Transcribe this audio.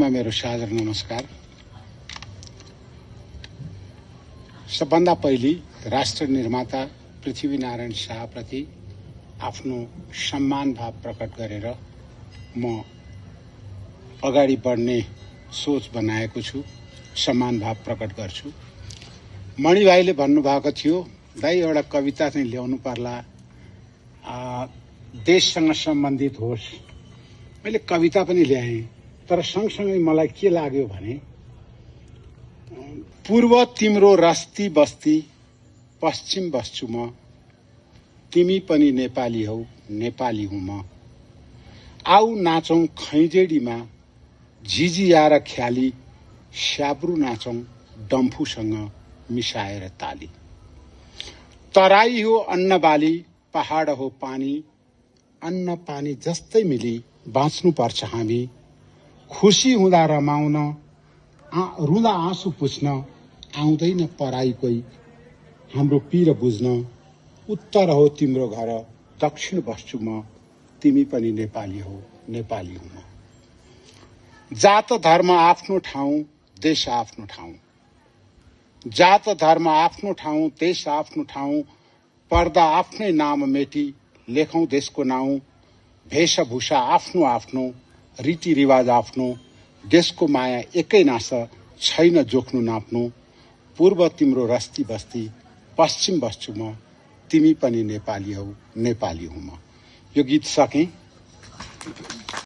बीचमा मेरो सादर नमस्कार। सबभन्दा पहिले राष्ट्र निर्माता पृथ्वीनारायण शाहप्रति आफ्नो सम्मान भाव प्रकट गरेर म अगाडि बढ्ने सोच बनाएको छु, सम्मान भाव प्रकट गर्छु। मणि भाइले भन्नुभएको थियो, दाइ एउटा कविता चाहिँ ल्याउनु पर्ला, देशसँग सम्बन्धित होस्। मैले कविता पनि ल्याएँ, तर सँगसँगै मलाई के लाग्यो भने पूर्व तिम्रो रस्ती बस्ती, पश्चिम बस्छु म, तिमी पनि नेपाली हौ, नेपाली हुँ म। आऊ नाचौं खैजेडीमा, झिझियाएर ख्याली, स्याब्रु नाचौं डम्फुसँग मिसाएर ताली। तराई हो अन्न बाली, पहाड हो पानी, अन्न पानी जस्तै मिली बाँच्नु पर्छ हामी। खुसी हुँदा रमाउन, रुँदा आँसु पुछ्न, आउँदैन पराई कोही हाम्रो पीर बुझ्न। उत्तर हो तिम्रो घर, दक्षिण बस्छु म, तिमी पनि नेपाली हौ, नेपाली हुँ म। जात धर्म आफ्नो ठाउँ, देश आफ्नो ठाउँ। जात धर्म आफ्नो ठाउँ, देश आफ्नो ठाउँ, पर्दा आफ्नै नाम मेटी लेखौं देशको नाउँ। वेशभूषा आफ्नो आफ्नो, रीतिरिवाज आफ्नो, देशको माया एकै नास, छैन जोख्नु नाप्नु। पूर्व तिम्रो रस्ती बस्ती, पश्चिम बस्छु म, तिमी पनि नेपाली हौ, नेपाली हुँ म। यो गीत सकेँ।